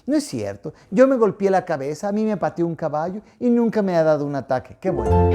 No es cierto, yo me golpeé la cabeza, a mí me pateó un caballo y nunca me ha dado un ataque. ¡Qué bueno!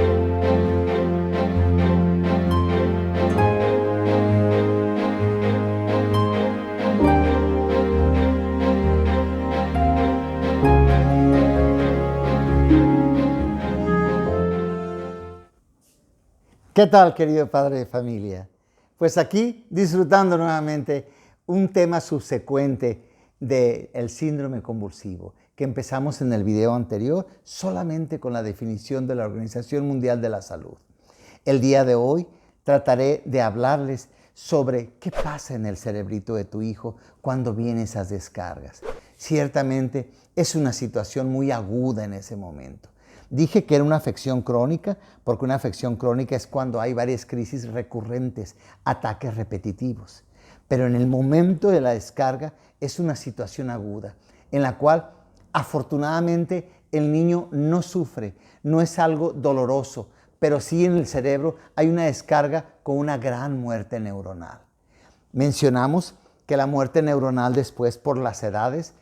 ¿Qué tal, querido padre de familia? Pues aquí disfrutando nuevamente un tema subsecuente del síndrome convulsivo, que empezamos en el video anterior solamente con la definición de la Organización Mundial de la Salud. El día de hoy trataré de hablarles sobre qué pasa en el cerebrito de tu hijo cuando vienen esas descargas. Ciertamente es una situación muy aguda en ese momento. Dije que era una afección crónica, porque una afección crónica es cuando hay varias crisis recurrentes, ataques repetitivos. Pero en el momento de la descarga es una situación aguda, en la cual afortunadamente el niño no sufre, no es algo doloroso, pero sí en el cerebro hay una descarga con una gran muerte neuronal. Mencionamos que la muerte neuronal después por las edades,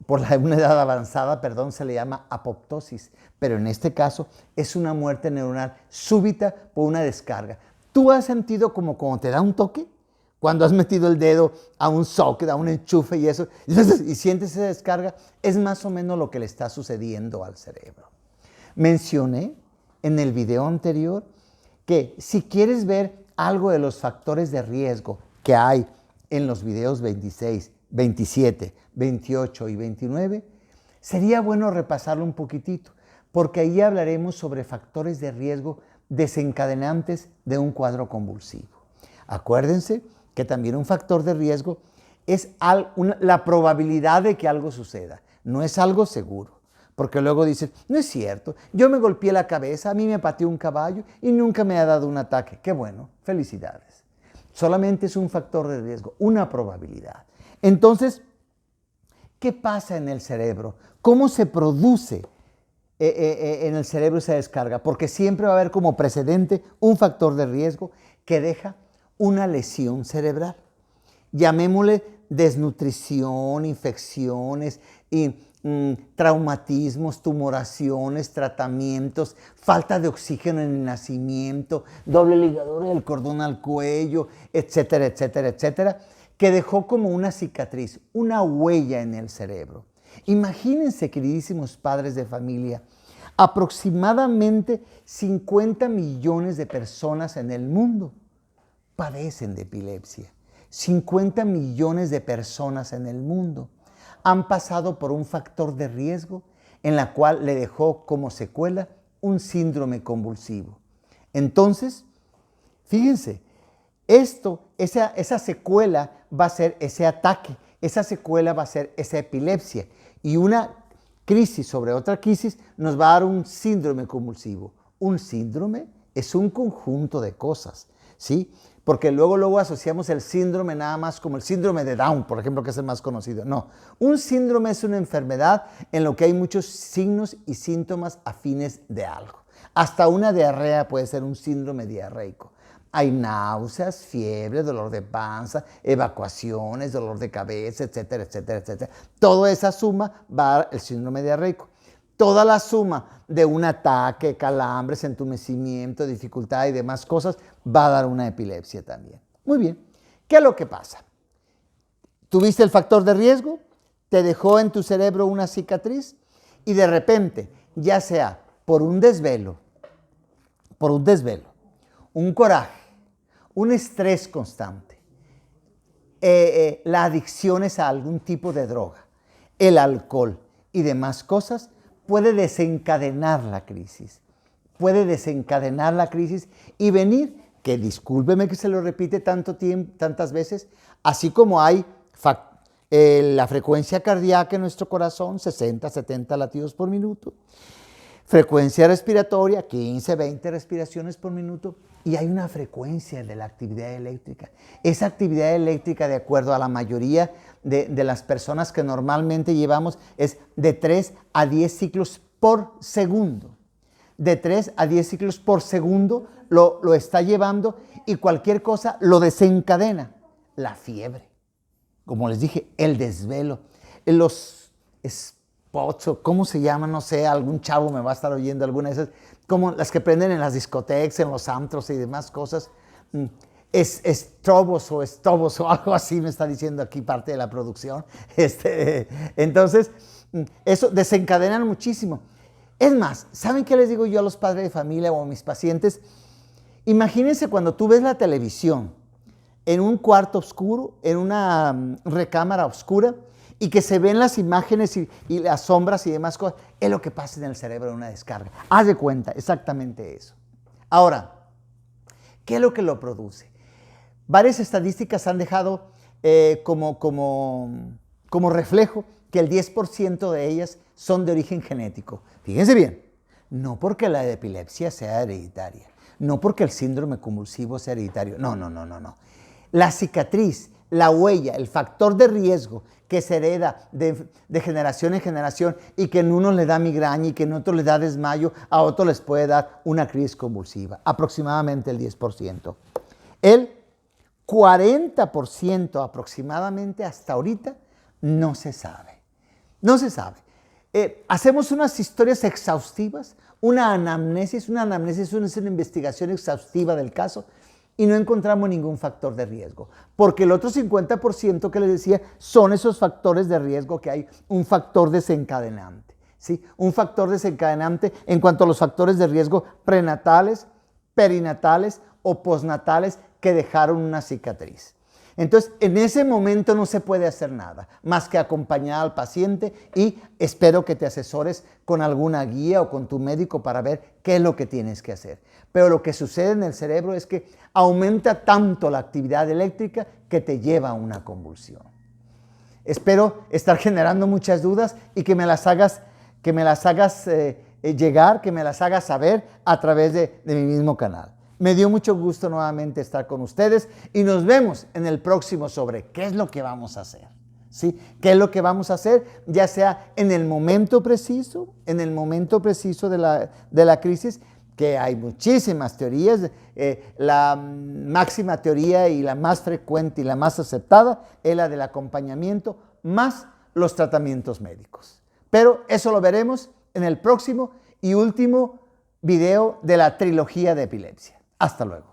una edad avanzada, se le llama apoptosis, pero en este caso es una muerte neuronal súbita por una descarga. ¿Tú has sentido como cuando te da un toque? Cuando has metido el dedo a un socket, a un enchufe y eso, y sientes esa descarga, es más o menos lo que le está sucediendo al cerebro. Mencioné en el video anterior que si quieres ver algo de los factores de riesgo que hay en los videos 26, 27, 28 y 29, sería bueno repasarlo un poquitito, porque ahí hablaremos sobre factores de riesgo desencadenantes de un cuadro convulsivo. Acuérdense que también un factor de riesgo es la probabilidad de que algo suceda, no es algo seguro, porque luego dicen, no es cierto, yo me golpeé la cabeza, a mí me pateó un caballo y nunca me ha dado un ataque. ¡Qué bueno! Felicidades. Solamente es un factor de riesgo, una probabilidad. Entonces, ¿qué pasa en el cerebro? ¿Cómo se produce en el cerebro esa descarga? Porque siempre va a haber como precedente un factor de riesgo que deja una lesión cerebral. Llamémosle desnutrición, infecciones, traumatismos, tumoraciones, tratamientos, falta de oxígeno en el nacimiento, doble ligadura del cordón al cuello, etcétera, etcétera, etcétera, que dejó como una cicatriz, una huella en el cerebro. Imagínense, queridísimos padres de familia, aproximadamente 50 millones de personas en el mundo padecen de epilepsia. 50 millones de personas en el mundo han pasado por un factor de riesgo en la cual le dejó como secuela un síndrome convulsivo. Entonces, fíjense, esa secuela va a ser ese ataque, esa secuela va a ser esa epilepsia y una crisis sobre otra crisis nos va a dar un síndrome convulsivo. Un síndrome es un conjunto de cosas, ¿sí? Porque luego asociamos el síndrome nada más como el síndrome de Down, por ejemplo, que es el más conocido. No, un síndrome es una enfermedad en lo que hay muchos signos y síntomas afines de algo. Hasta una diarrea puede ser un síndrome diarreico. Hay náuseas, fiebre, dolor de panza, evacuaciones, dolor de cabeza, etcétera, etcétera, etcétera. Toda esa suma va a dar el síndrome diarreico. Toda la suma de un ataque, calambres, entumecimiento, dificultad y demás cosas va a dar una epilepsia también. Muy bien, ¿qué es lo que pasa? Tuviste el factor de riesgo, te dejó en tu cerebro una cicatriz y de repente, ya sea por un desvelo, un coraje, un estrés constante, la adicción a algún tipo de droga, el alcohol y demás cosas, puede desencadenar la crisis. Puede desencadenar la crisis y venir, que discúlpeme que se lo repite tantas veces, así como hay la frecuencia cardíaca en nuestro corazón, 60, 70 latidos por minuto, frecuencia respiratoria, 15, 20 respiraciones por minuto, y hay una frecuencia de la actividad eléctrica. Esa actividad eléctrica, de acuerdo a la mayoría de las personas que normalmente llevamos, es de 3 a 10 ciclos por segundo. De 3 a 10 ciclos por segundo lo está llevando y cualquier cosa lo desencadena. La fiebre, como les dije, el desvelo, spots o cómo se llama, no sé, algún chavo me va a estar oyendo alguna de esas, como las que prenden en las discotecas, en los antros y demás cosas. Estrobos o estobos o algo así me está diciendo aquí parte de la producción. Entonces, eso desencadenan muchísimo. Es más, ¿saben qué les digo yo a los padres de familia o a mis pacientes? Imagínense cuando tú ves la televisión en un cuarto oscuro, en una recámara oscura, y que se ven las imágenes y las sombras y demás cosas. Es lo que pasa en el cerebro en una descarga. Haz de cuenta, exactamente eso. Ahora, ¿qué es lo que lo produce? Varias estadísticas han dejado como reflejo que el 10% de ellas son de origen genético. Fíjense bien, no porque la epilepsia sea hereditaria, no porque el síndrome convulsivo sea hereditario, no. La cicatriz, la huella, el factor de riesgo que se hereda de generación en generación y que en uno le da migraña y que en otro le da desmayo, a otro les puede dar una crisis convulsiva, aproximadamente el 10%. El 40% aproximadamente hasta ahorita no se sabe. No se sabe. Hacemos unas historias exhaustivas, una anamnesis es una investigación exhaustiva del caso y no encontramos ningún factor de riesgo, porque el otro 50% que les decía son esos factores de riesgo que hay un factor desencadenante, ¿sí? Un factor desencadenante en cuanto a los factores de riesgo prenatales, perinatales o postnatales que dejaron una cicatriz. Entonces, en ese momento no se puede hacer nada más que acompañar al paciente y espero que te asesores con alguna guía o con tu médico para ver qué es lo que tienes que hacer. Pero lo que sucede en el cerebro es que aumenta tanto la actividad eléctrica que te lleva a una convulsión. Espero estar generando muchas dudas y que me las hagas llegar, que me las hagas saber a través de mi mismo canal. Me dio mucho gusto nuevamente estar con ustedes y nos vemos en el próximo sobre qué es lo que vamos a hacer, ¿sí? ¿Qué es lo que vamos a hacer? Ya sea en el momento preciso de la crisis, que hay muchísimas teorías. La máxima teoría y la más frecuente y la más aceptada es la del acompañamiento más los tratamientos médicos. Pero eso lo veremos en el próximo y último video de la trilogía de epilepsia. Hasta luego.